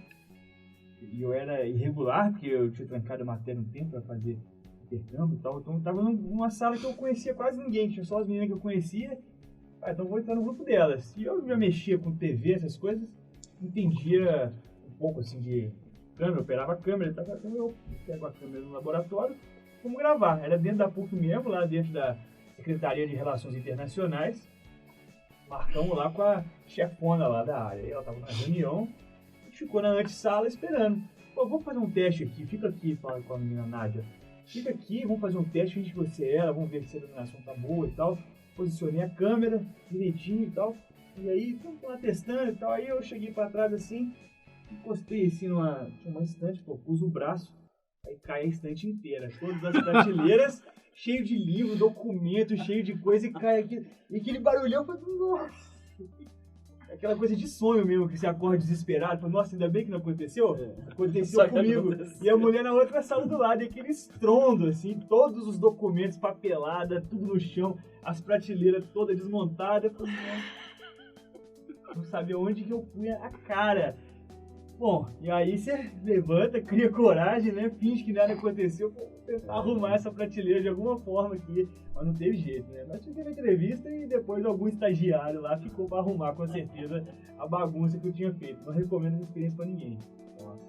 e eu era irregular, porque eu tinha trancado a matéria um tempo para fazer intercâmbio e tal, então eu estava numa sala que eu conhecia quase ninguém, tinha só as meninas que eu conhecia, então vou entrar no grupo delas. E eu já mexia com TV, essas coisas, entendia um pouco assim de câmera, operava a câmera, então eu pego a câmera no laboratório, vamos gravar. Era dentro da PUC mesmo, lá dentro da Secretaria de Relações Internacionais, marcamos lá com a chefona lá da área. Ela estava na reunião, a gente ficou na antessala esperando. Pô, vamos fazer um teste aqui, fica aqui, fala com a menina Nádia. Fica aqui, vamos fazer um teste, finge que você é ela, vamos ver se a iluminação tá boa e tal. Posicionei a câmera direitinho e tal. E aí, estamos lá testando e tal. Aí eu cheguei para trás assim, encostei assim tinha uma estante, pô, pus o braço, aí cai a estante inteira. Todas as prateleiras, cheio de livro, documento, cheio de coisa, e cai aqui. E aquele barulhão, eu falei, nossa! Aquela coisa de sonho mesmo, que você acorda desesperado, fala, nossa, ainda bem que não aconteceu. Aconteceu comigo. E a mulher na outra sala do lado, e aquele estrondo, assim, todos os documentos, papelada, tudo no chão, as prateleiras todas desmontadas. Eu falei, não sabia onde que eu punha a cara. Bom, e aí você levanta, cria coragem, né? Finge que nada aconteceu, vou tentar arrumar essa prateleira de alguma forma aqui. Mas não teve jeito, né? Nós tivemos a entrevista e depois algum estagiário lá ficou para arrumar, com certeza, a bagunça que eu tinha feito. Não recomendo essa experiência para ninguém. Nossa.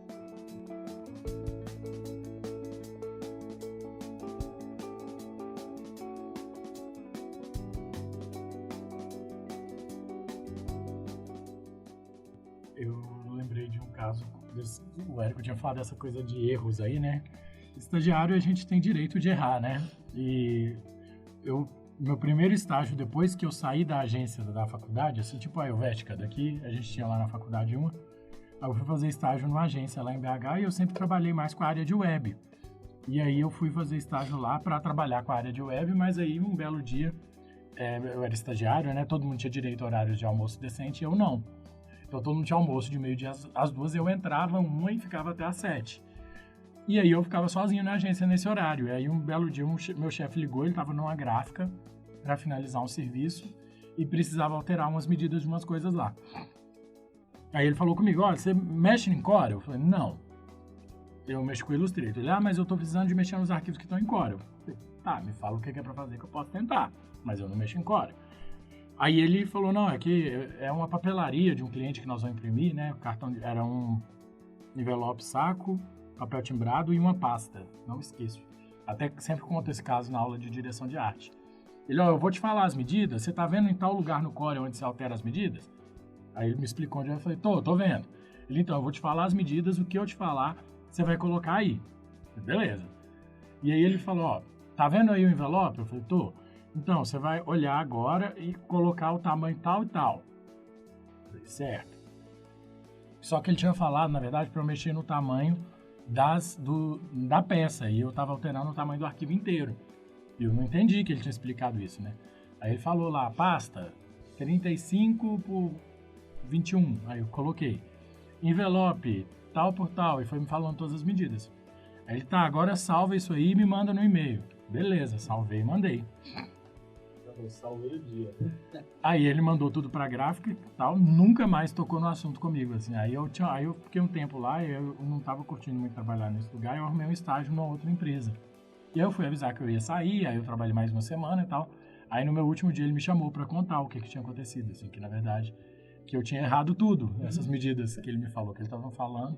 Eu lembrei de um caso, o Érico tinha falado dessa coisa de erros aí, né? Estagiário, a gente tem direito de errar, né? E meu primeiro estágio, depois que eu saí da agência da faculdade, assim, tipo a Helvética daqui, a gente tinha lá na faculdade uma, aí eu fui fazer estágio numa agência lá em BH e eu sempre trabalhei mais com a área de web. E aí eu fui fazer estágio lá para trabalhar com a área de web, mas aí um belo dia, eu era estagiário, né? Todo mundo tinha direito a horários de almoço decente, eu não. Então todo mundo tinha almoço de meio-dia às 2, eu entrava uma e ficava até às 7. E aí eu ficava sozinho na agência nesse horário. E aí um belo dia meu chefe ligou, ele estava numa gráfica para finalizar um serviço e precisava alterar umas medidas de umas coisas lá. Aí ele falou comigo, olha, você mexe em Corel? Eu falei, não. Eu mexo com o Illustrator. Ele, mas eu tô precisando de mexer nos arquivos que estão em Corel. Eu falei, tá, me fala o que é para fazer que eu posso tentar, mas eu não mexo em Corel. Aí ele falou, não, é que é uma papelaria de um cliente que nós vamos imprimir, né? O cartão era um envelope saco, papel timbrado e uma pasta. Não esqueço. Até sempre conto esse caso na aula de direção de arte. Ele, eu vou te falar as medidas, você tá vendo em tal lugar no Corel onde você altera as medidas? Aí ele me explicou onde eu falei, tô vendo. Ele, então, eu vou te falar as medidas, o que eu te falar, você vai colocar aí. Beleza. E aí ele falou, tá vendo aí o envelope? Eu falei, tô. Então, você vai olhar agora e colocar o tamanho tal e tal. Falei, certo. Só que ele tinha falado, na verdade, para eu mexer no tamanho da peça. E eu estava alterando o tamanho do arquivo inteiro. E eu não entendi que ele tinha explicado isso, né? Aí ele falou lá, pasta 35 por 21. Aí eu coloquei. Envelope, tal por tal. E foi me falando todas as medidas. Aí ele, tá, agora salva isso aí e me manda no e-mail. Beleza, salvei e mandei. Eu salvei o dia. Aí ele mandou tudo pra gráfica e tal, nunca mais tocou no assunto comigo, assim. Aí eu fiquei um tempo lá e eu não tava curtindo muito trabalhar nesse lugar, eu arrumei um estágio numa outra empresa. E aí eu fui avisar que eu ia sair, aí eu trabalhei mais uma semana e tal. Aí no meu último dia ele me chamou pra contar o que tinha acontecido, assim, que na verdade, que eu tinha errado tudo, essas medidas que ele me falou, que eles estavam falando,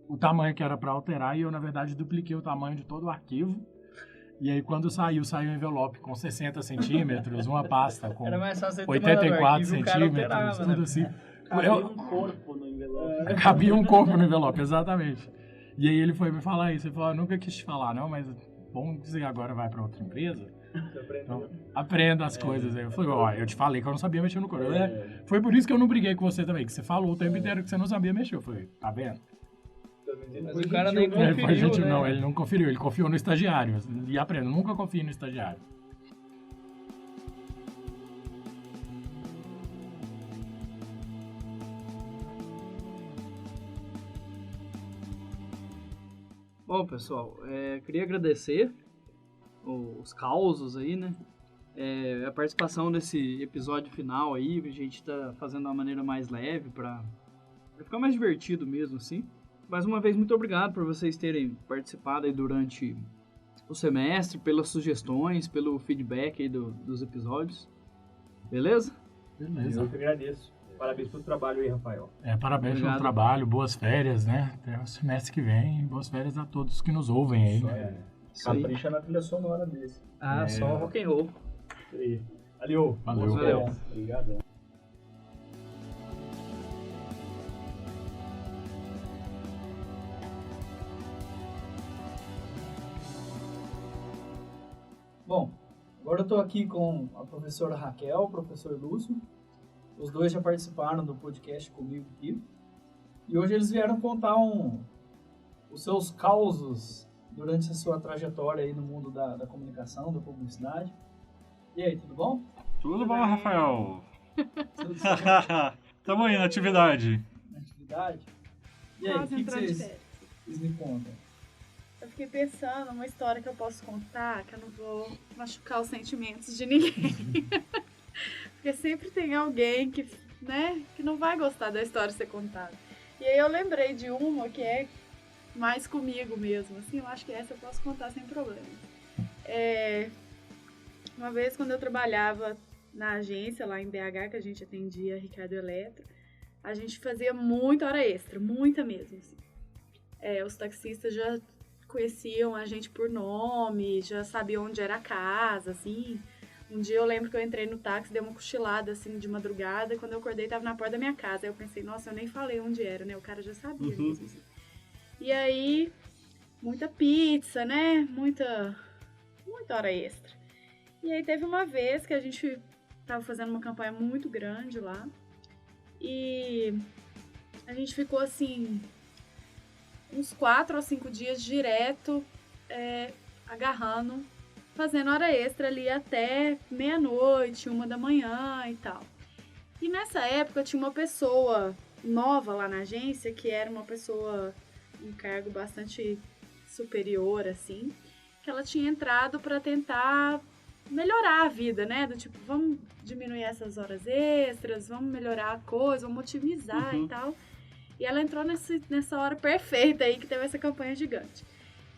o tamanho que era pra alterar, e eu na verdade dupliquei o tamanho de todo o arquivo. E aí, quando saiu um envelope com 60 centímetros, uma pasta com 84 centímetros, tudo né? assim. Cabia um corpo no envelope. Cabia um corpo no envelope, exatamente. E aí ele foi me falar isso. Ele falou, eu nunca quis te falar, não, mas vamos dizer agora vai para outra empresa. Então, aprenda as coisas. Aí eu falei, eu te falei que eu não sabia mexer no corpo. Foi por isso que eu não briguei com você também, que você falou o tempo inteiro que você não sabia mexer. Eu falei, tá vendo? Mas o cara nem conferiu, né? Não, ele não conferiu, ele confiou no estagiário. E aprenda, nunca confie no estagiário. Bom, pessoal, queria agradecer os causos aí, né? A participação nesse episódio final aí, a gente tá fazendo de uma maneira mais leve pra ficar mais divertido mesmo, assim. Mais uma vez, muito obrigado por vocês terem participado aí durante o semestre, pelas sugestões, pelo feedback aí dos episódios. Beleza? Beleza. Eu que agradeço. Parabéns pelo trabalho aí, Rafael. Parabéns Obrigado. pelo trabalho, boas férias, né? Até o semestre que vem, boas férias a todos que nos ouvem aí, né? Isso aí. Capricha na trilha sonora desse. Só rock and roll. Aí. Valeu. Valeu. Valeu. Obrigado. Bom, agora eu estou aqui com a professora Raquel, o professor Lúcio. Os dois já participaram do podcast comigo aqui. E hoje eles vieram contar os seus causos durante a sua trajetória aí no mundo da comunicação, da publicidade. E aí, tudo bom? Tudo bom, Rafael? Tudo certo? Tamo aí na atividade. Na atividade? E aí, o Quase que entrando de vocês férias. me contam? Eu fiquei pensando uma história que eu posso contar, que eu não vou machucar os sentimentos de ninguém. Porque sempre tem alguém que não vai gostar da história ser contada. E aí eu lembrei de uma que é mais comigo mesmo. Assim, eu acho que essa eu posso contar sem problema. Uma vez, quando eu trabalhava na agência lá em BH, que a gente atendia Ricardo Eletro, a gente fazia muita hora extra, muita mesmo. Assim. Os taxistas já conheciam a gente por nome, já sabiam onde era a casa, assim. Um dia eu lembro que eu entrei no táxi, dei uma cochilada, assim, de madrugada, e quando eu acordei, tava na porta da minha casa. Aí eu pensei, nossa, eu nem falei onde era, né? O cara já sabia mesmo, assim. E aí, muita pizza, né? Muita hora extra. E aí teve uma vez que a gente tava fazendo uma campanha muito grande lá, e a gente ficou, assim, uns 4 ou 5 dias direto, agarrando, fazendo hora extra ali até meia-noite, 1 da manhã e tal. E nessa época tinha uma pessoa nova lá na agência, que era uma pessoa, um cargo bastante superior, assim, que ela tinha entrado para tentar melhorar a vida, né? Do tipo, vamos diminuir essas horas extras, vamos melhorar a coisa, vamos otimizar e tal. E ela entrou nessa hora perfeita aí que teve essa campanha gigante.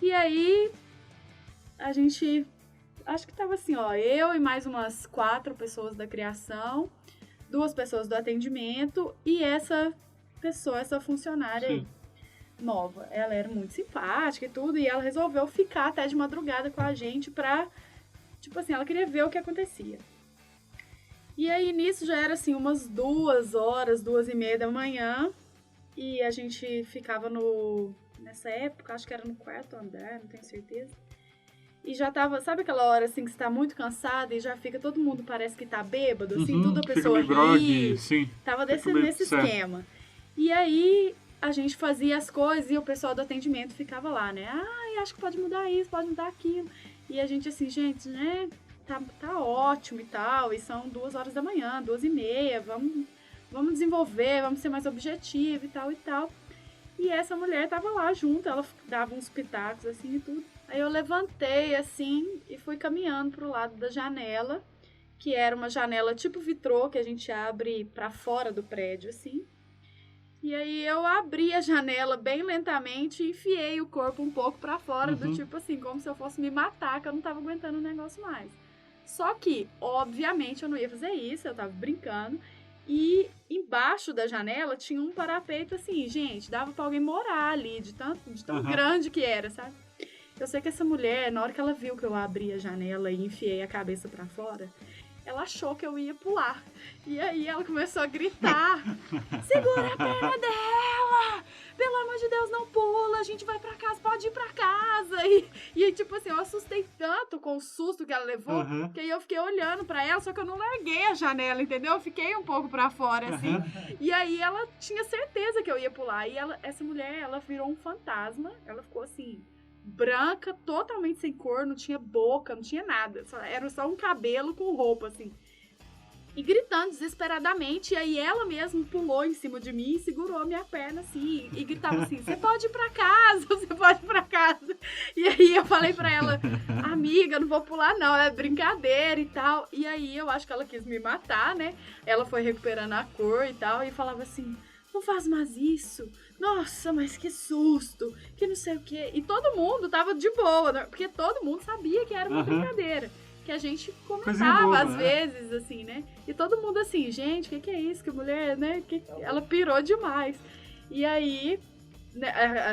E aí, a gente, acho que tava assim, ó, eu e mais umas 4 pessoas da criação, 2 pessoas do atendimento e essa pessoa, essa funcionária aí, nova. Ela era muito simpática e tudo, e ela resolveu ficar até de madrugada com a gente pra, tipo assim, ela queria ver o que acontecia. E aí, nisso já era assim, umas 2 horas, 2:30 da manhã, e a gente ficava nessa época, acho que era no 4º andar, não tenho certeza. E já tava, sabe aquela hora assim que você tá muito cansada e já fica, todo mundo parece que tá bêbado, assim, tudo a pessoa ri. Sim. Tava nesse esquema. E aí a gente fazia as coisas e o pessoal do atendimento ficava lá, né? Acho que pode mudar isso, pode mudar aquilo. E a gente assim, gente, né? Tá ótimo e tal, e são 2 horas da manhã, 2:30, vamos desenvolver, vamos ser mais objetivo e tal e tal. E essa mulher tava lá junto, ela dava uns pitacos assim e tudo. Aí eu levantei assim e fui caminhando pro lado da janela, que era uma janela tipo vitrô, que a gente abre pra fora do prédio assim. E aí eu abri a janela bem lentamente e enfiei o corpo um pouco pra fora, do tipo assim, como se eu fosse me matar, que eu não tava aguentando o negócio mais. Só que, obviamente, eu não ia fazer isso, eu tava brincando. E embaixo da janela tinha um parapeito assim, gente, dava pra alguém morar ali, de tão grande que era, sabe? Eu sei que essa mulher, na hora que ela viu que eu abri a janela e enfiei a cabeça pra fora, ela achou que eu ia pular. E aí ela começou a gritar, segura a perna dela! Pelo amor de Deus, não pula, a gente vai pra casa, pode ir pra casa. E tipo assim, eu assustei tanto com o susto que ela levou, que aí eu fiquei olhando pra ela, só que eu não larguei a janela, entendeu? Eu fiquei um pouco pra fora, assim. E aí ela tinha certeza que eu ia pular. E essa mulher, ela virou um fantasma, ela ficou assim, branca, totalmente sem cor, não tinha boca, não tinha nada. Era só um cabelo com roupa, assim. e gritando desesperadamente, e aí ela mesma pulou em cima de mim e segurou a minha perna assim, e gritava assim, você pode ir pra casa, você pode ir pra casa. E aí eu falei pra ela, amiga, não vou pular não, é brincadeira e tal. E aí eu acho que ela quis me matar, né? Ela foi recuperando a cor e tal, e falava assim, não faz mais isso. Nossa, mas que susto, que não sei o quê. E todo mundo tava de boa, né? Porque todo mundo sabia que era uma brincadeira. Que a gente comentava boba, às né? vezes, assim, né? E todo mundo assim, gente, que é isso? Que mulher, né? Ela pirou demais. E aí,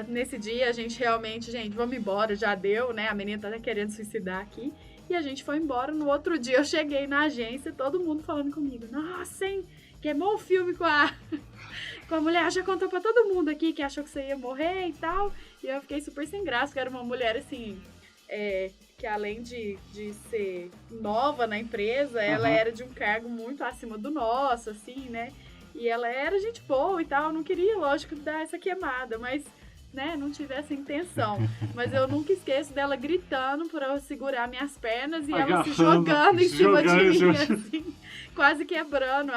nesse dia, a gente realmente, gente, vamos embora, já deu, né? A menina tá até querendo suicidar aqui. E a gente foi embora. No outro dia, eu cheguei na agência, todo mundo falando comigo. Nossa, hein? Queimou o filme com a mulher. Já contou pra todo mundo aqui que achou que você ia morrer e tal. E eu fiquei super sem graça, porque era uma mulher, assim... que além de ser nova na empresa, ela era de um cargo muito acima do nosso, assim, né? E ela era gente boa e tal, não queria, lógico, dar essa queimada, mas, né, não tive essa intenção. Mas eu nunca esqueço dela gritando pra eu segurar minhas pernas e ela se jogando em cima de mim, assim, quase quebrando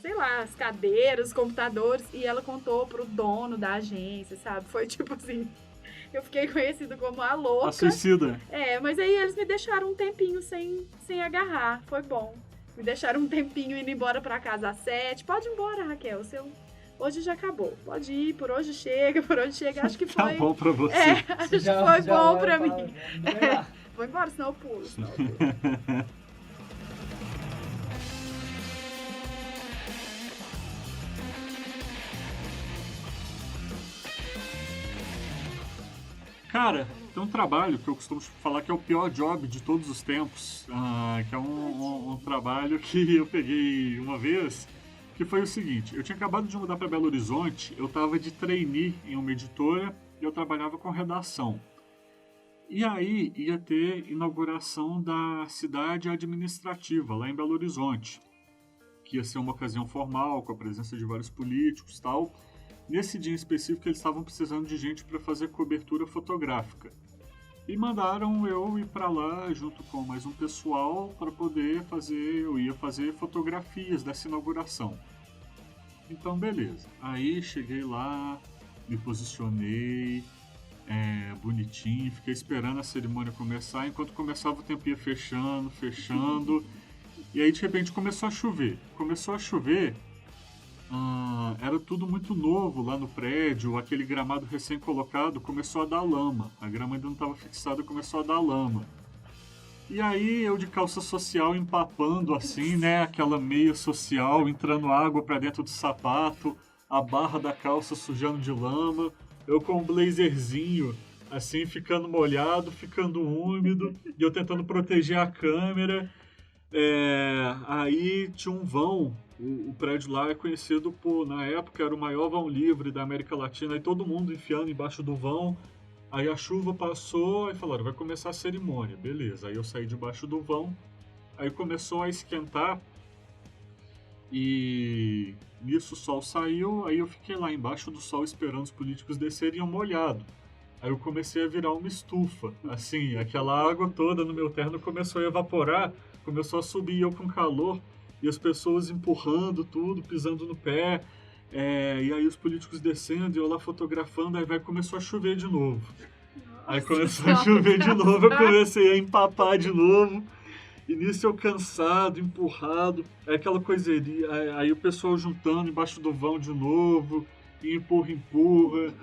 sei lá, as cadeiras, os computadores, e ela contou pro dono da agência, sabe? Foi tipo assim... Eu fiquei conhecida como a louca. A suicida. Mas aí eles me deixaram um tempinho sem agarrar. Foi bom. Me deixaram um tempinho indo embora pra casa às 7. Pode ir embora, Raquel. Hoje já acabou. Pode ir, por hoje chega, Acho que foi... Tá bom pra você. Acho que foi bom pra mim. Vou embora, senão eu pulo. Cara, tem um trabalho que eu costumo falar que é o pior job de todos os tempos, que é um trabalho que eu peguei uma vez, que foi o seguinte, eu tinha acabado de mudar para Belo Horizonte, eu estava de trainee em uma editora e eu trabalhava com redação. E aí ia ter inauguração da cidade administrativa lá em Belo Horizonte, que ia ser uma ocasião formal, com a presença de vários políticos e tal. Nesse dia em específico, eles estavam precisando de gente para fazer cobertura fotográfica. E mandaram eu ir para lá, junto com mais um pessoal, para poder fazer... Eu ia fazer fotografias dessa inauguração. Então, beleza. Aí, cheguei lá, me posicionei, bonitinho, fiquei esperando a cerimônia começar. Enquanto começava, o tempo ia fechando. E aí, de repente, começou a chover. Era tudo muito novo lá no prédio, aquele gramado recém-colocado começou a dar lama. A grama ainda não estava fixada, começou a dar lama. E aí eu de calça social empapando assim, né, aquela meia social, entrando água para dentro do sapato, a barra da calça sujando de lama, eu com um blazerzinho, assim, ficando molhado, ficando úmido, e eu tentando proteger a câmera. Aí tinha um vão. O prédio lá é conhecido por, na época, era o maior vão livre da América Latina, e todo mundo enfiando embaixo do vão. Aí a chuva passou, e falaram, vai começar a cerimônia. Beleza, aí eu saí debaixo do vão, aí começou a esquentar, e nisso o sol saiu, aí eu fiquei lá embaixo do sol esperando os políticos descerem molhado. Aí eu comecei a virar uma estufa, assim, aquela água toda no meu terno começou a evaporar, começou a subir, eu com calor, e as pessoas empurrando tudo, pisando no pé, e aí os políticos descendo, e eu lá fotografando, aí começou a chover de novo. Aí começou a chover de novo, eu comecei a empapar de novo, e nisso eu cansado, empurrado, aquela coiseria, aí o pessoal juntando embaixo do vão de novo, e empurra,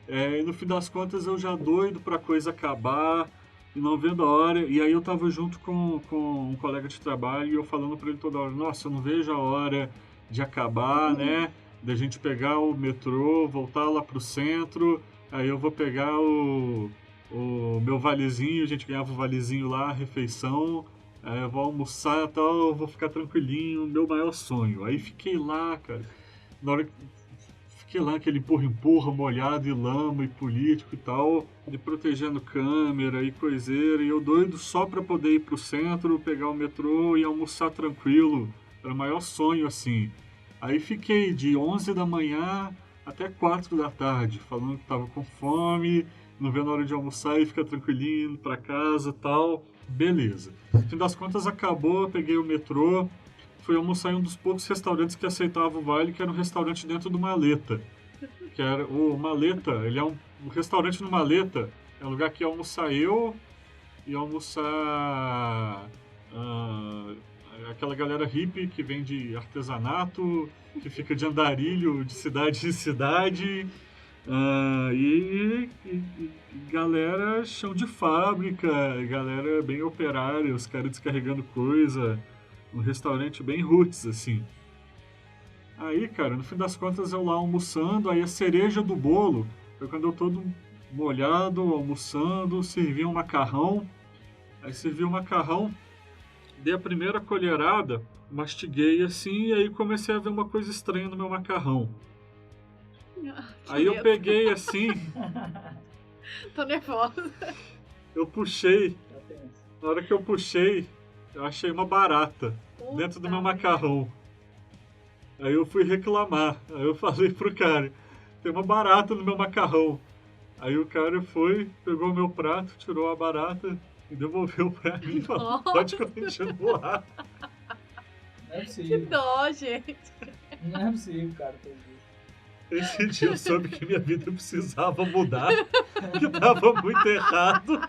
e no fim das contas eu já doido pra coisa acabar, e não vendo a hora, e aí eu tava junto com um colega de trabalho e eu falando pra ele toda hora, nossa, eu não vejo a hora de acabar, né, da gente pegar o metrô, voltar lá pro centro, aí eu vou pegar o meu valezinho, a gente ganhava o valezinho lá, a refeição, eu vou almoçar e tal, eu vou ficar tranquilinho, meu maior sonho. Aí fiquei lá, cara, na hora que fiquei lá, aquele empurra, molhado e lama e político e tal, e protegendo câmera e coiseira, e eu doido só pra poder ir pro centro, pegar o metrô e almoçar tranquilo. Era o maior sonho, assim. Aí fiquei de 11 da manhã até 4 da tarde, falando que tava com fome, não vendo a hora de almoçar e ficar tranquilinho, indo pra casa e tal. Beleza. No fim das contas acabou, eu peguei o metrô, fui almoçar em um dos poucos restaurantes que aceitava o vale, que era um restaurante dentro do Maleta. Que era o Maleta, ele é um restaurante no Maleta, é um lugar que ia almoçar eu e almoçar aquela galera hippie que vende artesanato, que fica de andarilho de cidade em cidade, e galera chão de fábrica, galera bem operária, os caras descarregando coisa, um restaurante bem roots, assim. Aí, cara, no fim das contas eu lá almoçando, aí a cereja do bolo foi quando eu todo molhado, almoçando, servi um macarrão. Aí servi o macarrão, dei a primeira colherada, mastiguei assim, e aí comecei a ver uma coisa estranha no meu macarrão. Aí eu peguei assim... Tô nervosa. Eu puxei, na hora que eu puxei, eu achei uma barata dentro do meu macarrão. Aí eu fui reclamar, aí eu falei pro cara, tem uma barata no meu macarrão. Aí o cara foi, pegou o meu prato, tirou a barata e devolveu pra mim e falou, pode continuar. Não é Que possível. dó, gente. Não é possível, cara. Esse dia eu soube que minha vida precisava mudar, que tava muito errado.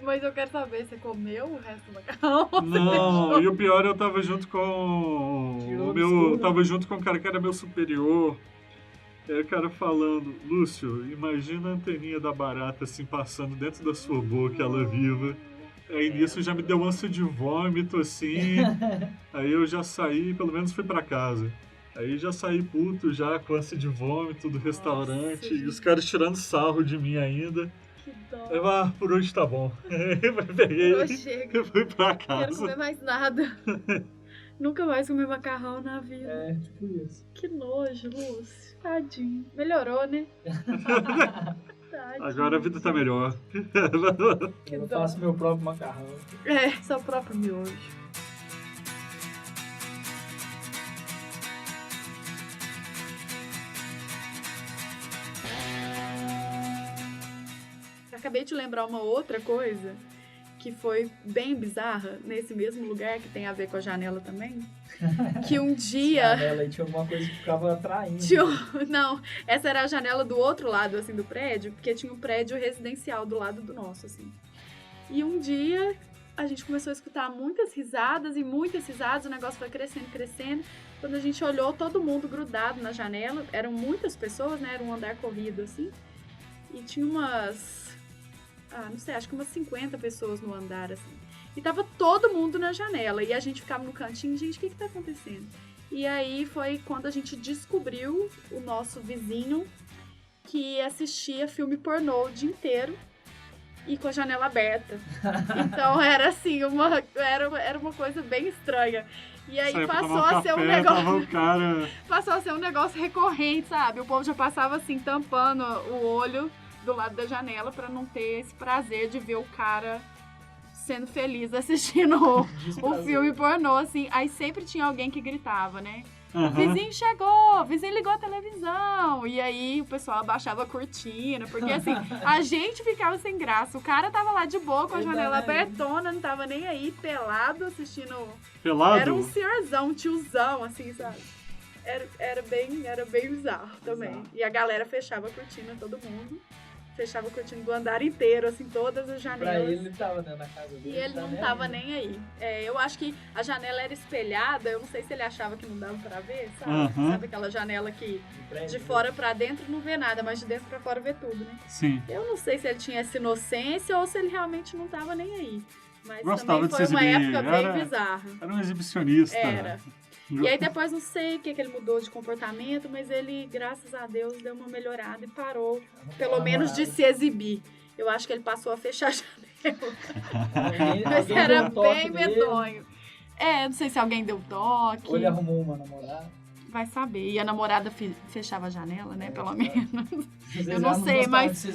Mas eu quero saber, você comeu o resto do macarrão? Não, e o pior, eu tava junto com tava junto com um cara que era meu superior. E aí o cara falando, Lúcio, imagina a anteninha da barata assim passando dentro da sua boca, ela viva. Aí nisso já me deu ânsia de vômito, assim. Aí eu já saí, pelo menos fui pra casa. Aí já saí puto, já com ânsia de vômito do restaurante. E os caras tirando sarro de mim ainda. Que dó. Eu, por hoje tá bom. Peguei Hoje chega. e fui pra Não quero casa. comer mais nada. Nunca mais comi macarrão na vida. É, tipo isso. Que nojo, Lúcio. Tadinho. Melhorou, né? Tadinho. Agora a vida tá melhor. Eu faço meu próprio macarrão. É, seu próprio miojo. Acabei de lembrar uma outra coisa que foi bem bizarra, nesse mesmo lugar, que tem a ver com a janela também. Que um dia... Janela aí tinha alguma coisa que ficava atraindo. Não, essa era a janela do outro lado, assim, do prédio, porque tinha um prédio residencial do lado do nosso, assim. E um dia a gente começou a escutar muitas risadas, o negócio foi crescendo, crescendo. Quando a gente olhou, todo mundo grudado na janela, eram muitas pessoas, né, era um andar corrido, assim. E tinha umas... não sei, acho que umas 50 pessoas no andar, assim. E tava todo mundo na janela. E a gente ficava no cantinho, gente, o que tá acontecendo? E aí foi quando a gente descobriu o nosso vizinho que assistia filme pornô o dia inteiro e com a janela aberta. Então era assim, era uma coisa bem estranha. E aí passou a ser um negócio. Passou a ser um negócio recorrente, sabe? O povo já passava assim, tampando o olho do lado da janela pra não ter esse prazer de ver o cara sendo feliz assistindo o filme pornô, assim. Aí sempre tinha alguém que gritava, né? Uhum. Vizinho chegou, vizinho ligou a televisão. E aí o pessoal abaixava a cortina, porque assim, a gente ficava sem graça. O cara tava lá de boa com a janela abertona, não tava nem aí, pelado, assistindo. Pelado? Era um senhorzão, um tiozão, assim, sabe? Era bem bizarro também. E a galera fechava a cortina, todo mundo. Fechava a cortina do andar inteiro, assim, todas as janelas. Pra ele tava na casa dele. E ele não tava nem aí. Eu acho que a janela era espelhada, eu não sei se ele achava que não dava pra ver, sabe? Uhum. Sabe aquela janela que de fora pra dentro não vê nada, mas de dentro pra fora vê tudo, né? Sim. Eu não sei se ele tinha essa inocência ou se ele realmente não tava nem aí. Mas gostava também foi uma época bem bizarra. Era um exibicionista. Era. E aí depois não sei o que ele mudou de comportamento, mas ele, graças a Deus, deu uma melhorada e parou, pelo menos de se exibir. Eu acho que ele passou a fechar a janela. Mas era bem medonho. Não sei se alguém deu toque. Ou ele arrumou uma namorada. Vai saber. E a namorada fechava a janela, né? Pelo menos. Eu não sei, mas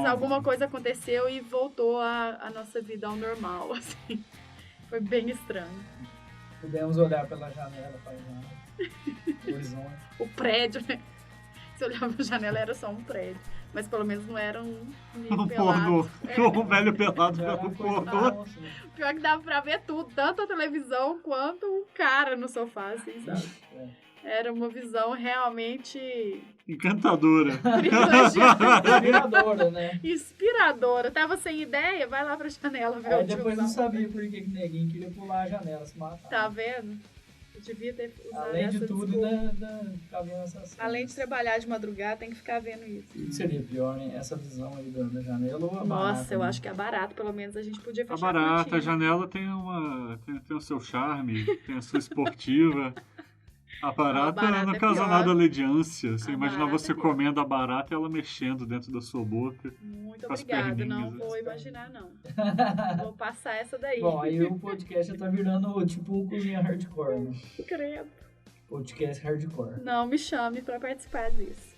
alguma coisa aconteceu e voltou a nossa vida ao normal, assim. Foi bem estranho. Pudemos olhar pela janela para o horizonte. O prédio, né? Você olhava pra janela, era só um prédio. Mas pelo menos não era um Um pornô. Um velho pelado pelo pornô. Pior que dava pra ver tudo, tanto a televisão quanto o cara no sofá, assim, sabe? Era uma visão realmente Encantadora. privilegiada. Inspiradora, né? Inspiradora. Tava sem ideia, vai lá pra janela ver Aí o depois tiozão. não sabia por que neguinho queria pular a janela, se matar. Tá vendo? Eu devia ter usado Além de essa tudo, desculpa. ficar vendo essas cenas. Além de trabalhar de madrugada, tem que ficar vendo isso. O que seria pior, né? Essa visão aí da janela ou a barata? Nossa, eu né? acho que é barato, pelo menos a gente podia A fechar barata, a continha. janela tem o seu charme, tem a sua esportiva. A barata, barata não é causa pior. nada além de ânsia. Você A imagina barata você é pior. comendo a barata e ela mexendo dentro da sua boca. Muito Com as obrigada, não perninhas, vou as imaginar, não. Vou passar essa daí. Bom, aí o podcast já tá virando tipo um cozinha hardcore, né? Credo. Podcast hardcore. Não me chame pra participar disso.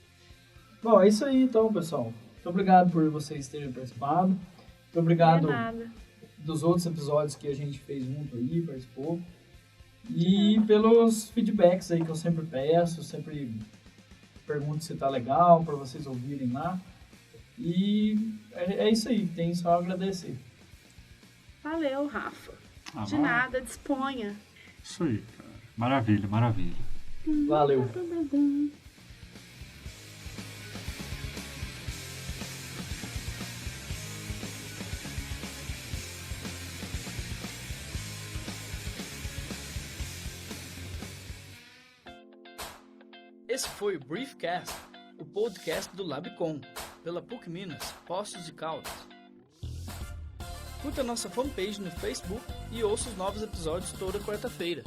Bom, é isso aí então, pessoal. Muito obrigado por vocês terem participado. Muito obrigado Não é nada. dos outros episódios que a gente fez junto aí, participou. E pelos feedbacks aí que eu sempre peço, sempre pergunto se tá legal pra vocês ouvirem lá. E é isso aí, tem só a agradecer. Valeu, Rafa. Ah, De nada, disponha. Isso aí, cara. Maravilha, maravilha. Valeu. Esse foi o Briefcast, o podcast do Labcom, pela PUC Minas, Poços de Caldas. Curta a nossa fanpage no Facebook e ouça os novos episódios toda quarta-feira.